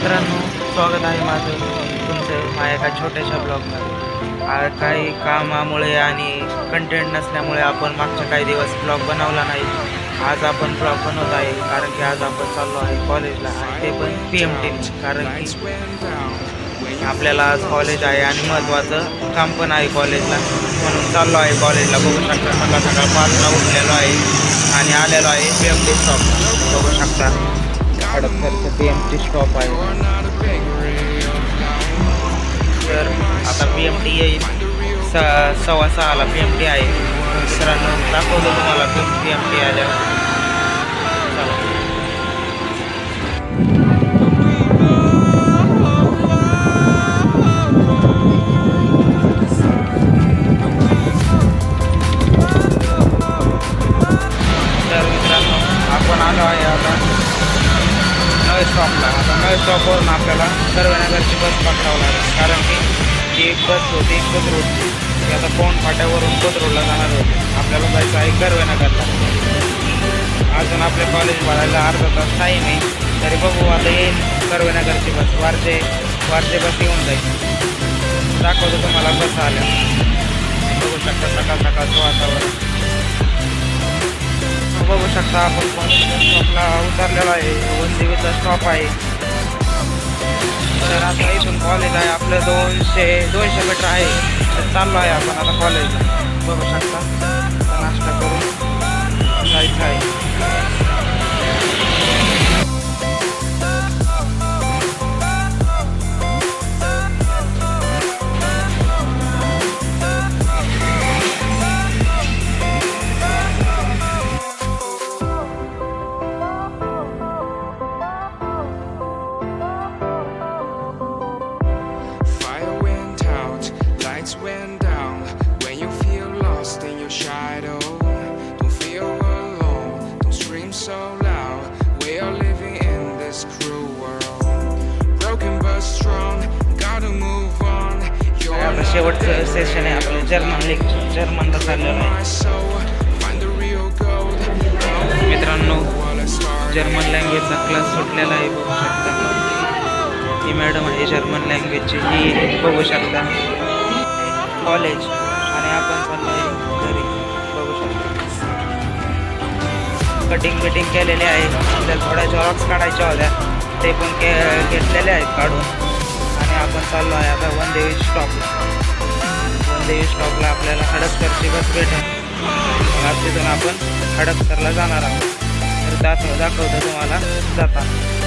मित्रांनो, स्वागत आहे माझं तुमचं माझ्या एका छोट्याशा ब्लॉगमध्ये. काही कामामुळे आणि कंटेंट नसल्यामुळे आपण मागच्या काही दिवस ब्लॉग बनवला नाही. आज आपण ब्लॉग बनवत आहे कारण की आज आपण चाललो आहे कॉलेजला, आणि ते पण PMT. कारण की आपल्याला आज कॉलेज आहे आणि महत्त्वाचं काम पण आहे कॉलेजला, म्हणून चाललो आहे कॉलेजला. बघू शकता सकाळ सकाळ 5ला उठलेलो आहे आणि आलेलो आहे PMT स्टॉप. बघू शकता हडपसरचं PMT स्टॉप आहे. तर आता PMT येईल 6:15ला PMT आहे. मित्रांनो, दाखवलं तुम्हाला PMT आल्यावर. तर मित्रांनो, आपण आलो आहे आता नवे स्टॉपला. आता नवे स्टॉपवरून आपल्याला कर्वेनगरची बस पकडावं लागेल, कारण की ती एक बस होती कोथरूडची. ती आता पौंड फाट्यावरून कोथरूडला जाणार होती. आपल्याला जायचं आहे कर्वेनगरला. अजून आपले कॉलेज भरायला अर्धा तास टाईम आहे. तरी बघू, आता येईल कर्वेनगरची बस. वारजे बस येऊन जाईल. दाखवतो तुम्हाला बस आल्या. बघू शकता सकाळ सकाळचं वातावरण. बघू शकता आपण स्टॉपला उतरलेला आहे. वनदेवीचा स्टॉप आहे. तर आता इथून कॉलेज आहे आपलं 200 मीटर आहे. तर चाललो आहे आपण आता कॉलेजला. बघू शकता नाश्ता करून जायचं आहे. Went down when you feel lost in your shadow. Don't feel alone, don't scream so loud. We are living in this cruel world. Broken but strong, gotta move on. आता शेवटचं सेशन आहे आपलं जर्मनला चाललेलं आहे. मित्रांनो, जर्मन लँग्वेजचा क्लास सुटलेला आहे. बघू शकता ही मॅडम आहे जर्मन लँग्वेजची. ही बघू शकता कॉलेज, आणि आपण चाललो आहे घरी. बघू शकता कटिंग केलेली आहे. तर थोड्या झेरॉक्स काढायच्या होत्या, ते पण घेतलेले आहेत काढून. आणि आपण चाललो आहे आता वनदेवी स्टॉपला. आपल्याला हडपसरची बस भेटेल. तिथून आपण हडपसरला जाणार आहोत. तर दाखवतो तुम्हाला जाताना.